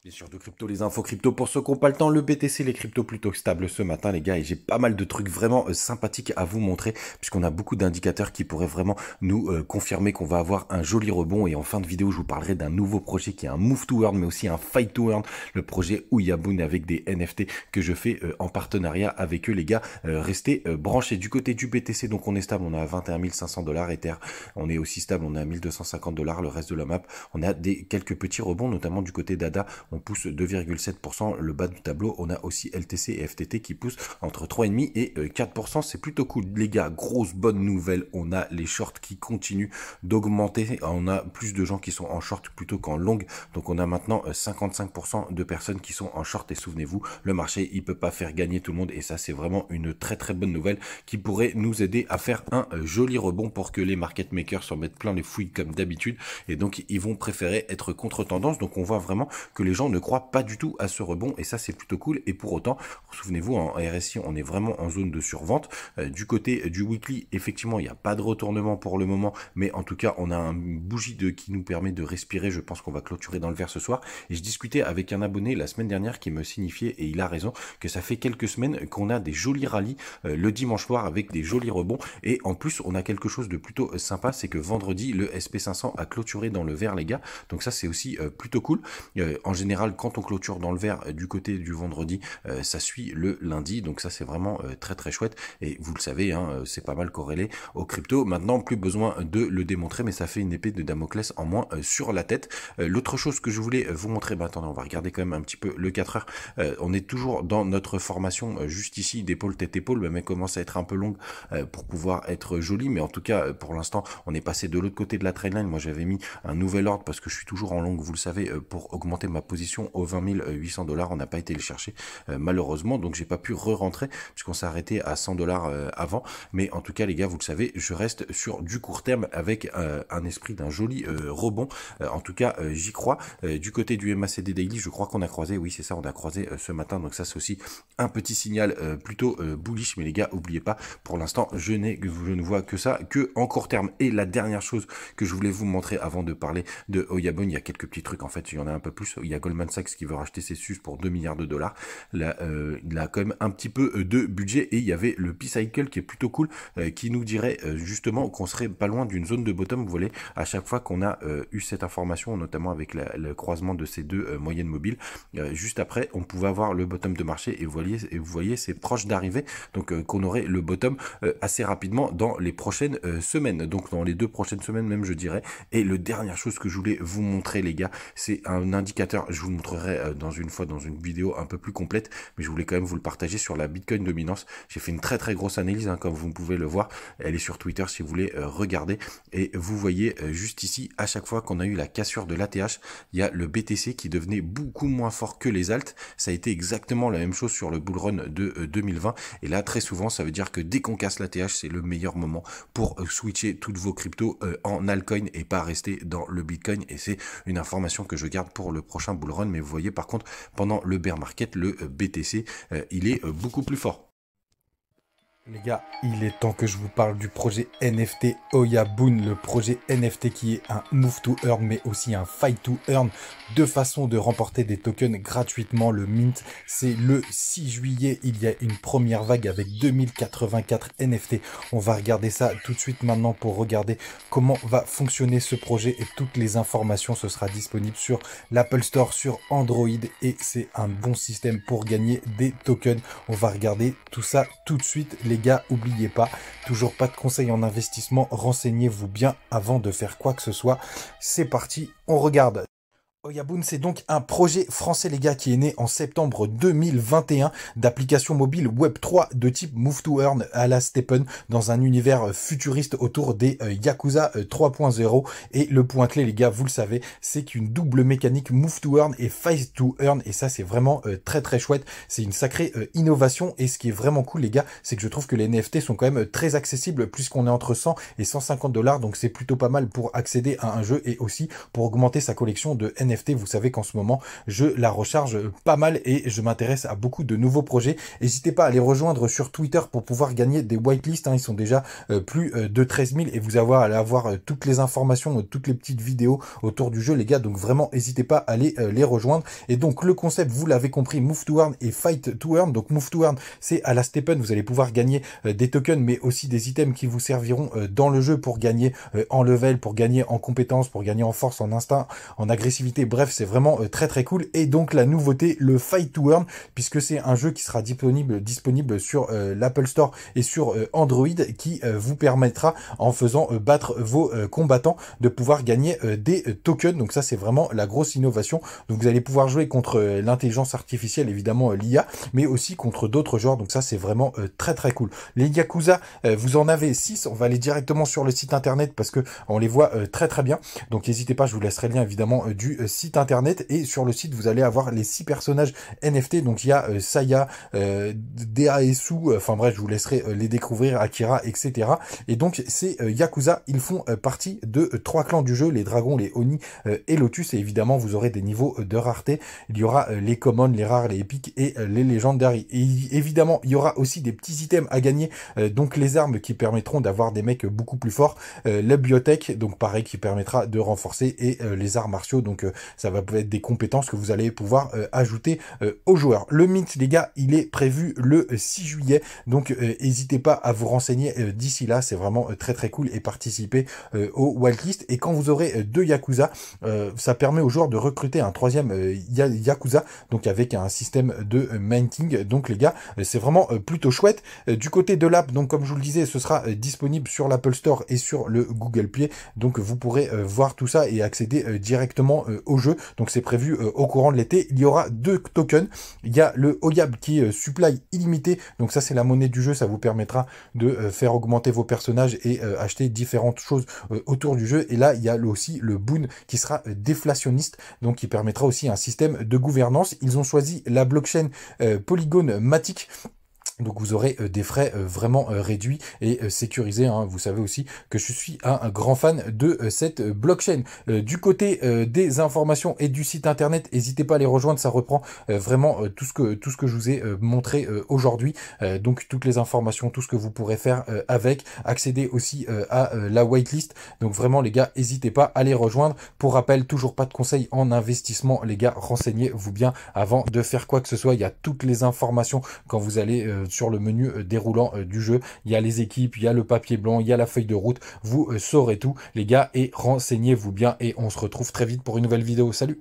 Bien sûr, de crypto, les infos crypto pour ceux qui n'ont pas le temps, le BTC, les cryptos plutôt stables ce matin, les gars, et j'ai pas mal de trucs vraiment sympathiques à vous montrer, puisqu'on a beaucoup d'indicateurs qui pourraient vraiment nous confirmer qu'on va avoir un joli rebond. Et en fin de vidéo, je vous parlerai d'un nouveau projet qui est un Move to Earn, mais aussi un Fight to Earn, le projet Ouyaboun avec des NFT que je fais en partenariat avec eux, les gars. Restez branchés du côté du BTC, donc on est stable, on a 21 500 $, Ether, on est aussi stable, on est à 1250 $, le reste de la map, on a quelques petits rebonds, notamment du côté d'ADA. On pousse 2,7%, le bas du tableau, on a aussi LTC et FTT qui poussent entre 3,5 et 4%, c'est plutôt cool les gars. Grosse bonne nouvelle, on a les shorts qui continuent d'augmenter, on a plus de gens qui sont en short plutôt qu'en long, donc on a maintenant 55% de personnes qui sont en short. Et souvenez-vous, le marché il peut pas faire gagner tout le monde, et ça c'est vraiment une très très bonne nouvelle qui pourrait nous aider à faire un joli rebond pour que les market makers s'en mettent plein les fouilles comme d'habitude, et donc ils vont préférer être contre tendance. Donc on voit vraiment que les gens ne croient pas du tout à ce rebond, et ça c'est plutôt cool. Et pour autant, souvenez-vous, en RSI on est vraiment en zone de survente. Du côté du weekly, effectivement il n'y a pas de retournement pour le moment, mais en tout cas on a une bougie qui nous permet de respirer. Je pense qu'on va clôturer dans le vert ce soir, et je discutais avec un abonné la semaine dernière qui me signifiait, et il a raison, que ça fait quelques semaines qu'on a des jolis rallyes le dimanche soir avec des jolis rebonds. Et en plus on a quelque chose de plutôt sympa, c'est que vendredi le SP500 a clôturé dans le vert, les gars, donc ça c'est aussi plutôt cool. En général, quand on clôture dans le vert du côté du vendredi, ça suit le lundi, donc ça c'est vraiment très très chouette. Et vous le savez, hein, c'est pas mal corrélé aux crypto. Maintenant, plus besoin de le démontrer, mais ça fait une épée de Damoclès en moins sur la tête. L'autre chose que je voulais vous montrer, attendez, on va regarder quand même un petit peu le 4 heures. On est toujours dans notre formation juste ici d'épaule tête épaule, mais elle commence à être un peu longue pour pouvoir être jolie, mais en tout cas pour l'instant on est passé de l'autre côté de la trendline. Moi j'avais mis un nouvel ordre parce que je suis toujours en longue, vous le savez, pour augmenter ma position aux 20 800 $. On n'a pas été le chercher malheureusement, donc j'ai pas pu re-rentrer puisqu'on s'est arrêté à 100 $ avant. Mais en tout cas les gars, vous le savez, je reste sur du court terme avec un esprit d'un joli rebond. En tout cas j'y crois. Du côté du MACD Daily, je crois qu'on a croisé, oui c'est ça, on a croisé ce matin, donc ça c'est aussi un petit signal plutôt bullish. Mais les gars, oubliez pas, pour l'instant je ne vois que ça, que en court terme. Et la dernière chose que je voulais vous montrer avant de parler de Ouyaboun, il y a quelques petits trucs, en fait il y en a un peu plus. Il y a Goldman Sachs qui veut racheter ses SUS pour 2 milliards de dollars. Là, il a quand même un petit peu de budget. Et il y avait le P-Cycle qui est plutôt cool, qui nous dirait justement qu'on serait pas loin d'une zone de bottom. Vous voyez, à chaque fois qu'on a eu cette information, notamment avec le croisement de ces deux moyennes mobiles, juste après on pouvait avoir le bottom de marché, et vous voyez c'est proche d'arriver, donc qu'on aurait le bottom assez rapidement dans les prochaines semaines, donc dans les 2 prochaines semaines même, je dirais. Et le dernière chose que je voulais vous montrer les gars, c'est un indicateur. Je vous le montrerai dans une vidéo un peu plus complète, mais je voulais quand même vous le partager sur la Bitcoin dominance. J'ai fait une très très grosse analyse, hein, comme vous pouvez le voir, elle est sur Twitter si vous voulez regarder. Et vous voyez juste ici, à chaque fois qu'on a eu la cassure de l'ATH, il y a le BTC qui devenait beaucoup moins fort que les alts. Ça a été exactement la même chose sur le bull run de 2020. Et là très souvent ça veut dire que dès qu'on casse l'ATH, c'est le meilleur moment pour switcher toutes vos cryptos en altcoin et pas rester dans le Bitcoin. Et c'est une information que je garde pour le prochain bull run. Mais vous voyez par contre, pendant le bear market, le BTC il est beaucoup plus fort. Les gars, il est temps que je vous parle du projet NFT Ouyaboun, le projet NFT qui est un move to earn mais aussi un fight to earn, deux façons de remporter des tokens gratuitement. Le mint, c'est le 6 juillet, il y a une première vague avec 2084 NFT. On va regarder ça tout de suite maintenant pour regarder comment va fonctionner ce projet, et toutes les informations, ce sera disponible sur l'Apple Store, sur Android, et c'est un bon système pour gagner des tokens. On va regarder tout ça tout de suite. Les gars, oubliez pas, toujours pas de conseils en investissement, renseignez-vous bien avant de faire quoi que ce soit. C'est parti, on regarde. Ouyaboun, c'est donc un projet français, les gars, qui est né en septembre 2021, d'application mobile Web3 de type Move to Earn à la Stephen, dans un univers futuriste autour des Yakuza 3.0. Et le point clé, les gars, vous le savez, c'est qu'une double mécanique Move to Earn et Fight to Earn, et ça c'est vraiment très très chouette. C'est une sacrée innovation, et ce qui est vraiment cool, les gars, c'est que je trouve que les NFT sont quand même très accessibles, puisqu'on est entre 100 et 150 $, donc c'est plutôt pas mal pour accéder à un jeu et aussi pour augmenter sa collection de NFT NFT. Vous savez qu'en ce moment, je la recharge pas mal et je m'intéresse à beaucoup de nouveaux projets. N'hésitez pas à les rejoindre sur Twitter pour pouvoir gagner des whitelists. Ils sont déjà plus de 13 000 et vous allez avoir toutes les informations, toutes les petites vidéos autour du jeu, les gars. Donc vraiment, n'hésitez pas à aller les rejoindre. Et donc le concept, vous l'avez compris, Move to Earn et Fight to Earn. Donc Move to Earn, c'est à la Stephen, vous allez pouvoir gagner des tokens, mais aussi des items qui vous serviront dans le jeu pour gagner en level, pour gagner en compétences, pour gagner en force, en instinct, en agressivité. Bref, c'est vraiment très très cool. Et donc la nouveauté, le Fight to Earn, puisque c'est un jeu qui sera disponible sur l'Apple Store et sur Android, qui vous permettra, en faisant battre vos combattants, de pouvoir gagner des tokens. Donc ça, c'est vraiment la grosse innovation. Donc vous allez pouvoir jouer contre l'intelligence artificielle, évidemment l'IA, mais aussi contre d'autres genres. Donc ça, c'est vraiment très très cool. Les Yakuza, vous en avez 6. On va aller directement sur le site internet parce que on les voit très très bien. Donc n'hésitez pas, je vous laisserai le lien évidemment du site internet. Et sur le site, vous allez avoir les 6 personnages NFT. Donc il y a Saya, Daesu, enfin bref, je vous laisserai les découvrir, Akira, etc. Et donc ces Yakuza, ils font partie de 3 clans du jeu, les dragons, les Oni et Lotus. Et évidemment, vous aurez des niveaux de rareté. Il y aura les commons, les rares, les épiques et les legendary. Et évidemment, il y aura aussi des petits items à gagner, donc les armes qui permettront d'avoir des mecs beaucoup plus forts, la biotech, donc pareil, qui permettra de renforcer, et les arts martiaux, donc ça va être des compétences que vous allez pouvoir ajouter aux joueurs. Le mint, les gars, il est prévu le 6 juillet, donc n'hésitez pas à vous renseigner d'ici là, c'est vraiment très très cool, et participer au whitelist. Et quand vous aurez 2 Yakuza, ça permet aux joueurs de recruter un 3e Yakuza, donc avec un système de minting. Donc les gars, c'est vraiment plutôt chouette. Du côté de l'app, donc comme je vous le disais, ce sera disponible sur l'Apple Store et sur le Google Play. Donc vous pourrez voir tout ça et accéder directement au jeu. Donc c'est prévu au courant de l'été. Il y aura 2 tokens. Il y a le Oyab qui est supply illimité. Donc ça, c'est la monnaie du jeu. Ça vous permettra de faire augmenter vos personnages et acheter différentes choses autour du jeu. Et là, il y a aussi le Boon qui sera déflationniste, donc qui permettra aussi un système de gouvernance. Ils ont choisi la blockchain Polygon Matic. Donc vous aurez des frais vraiment réduits et sécurisés. Vous savez aussi que je suis un grand fan de cette blockchain. Du côté des informations et du site internet, n'hésitez pas à les rejoindre. Ça reprend vraiment tout ce que je vous ai montré aujourd'hui. Donc toutes les informations, tout ce que vous pourrez faire avec. Accéder aussi à la whitelist. Donc vraiment les gars, n'hésitez pas à les rejoindre. Pour rappel, toujours pas de conseils en investissement. Les gars, renseignez-vous bien avant de faire quoi que ce soit. Il y a toutes les informations quand vous allez sur le menu déroulant du jeu. Il y a les équipes, il y a le papier blanc, il y a la feuille de route. Vous saurez tout, les gars, et renseignez-vous bien. Et on se retrouve très vite pour une nouvelle vidéo. Salut!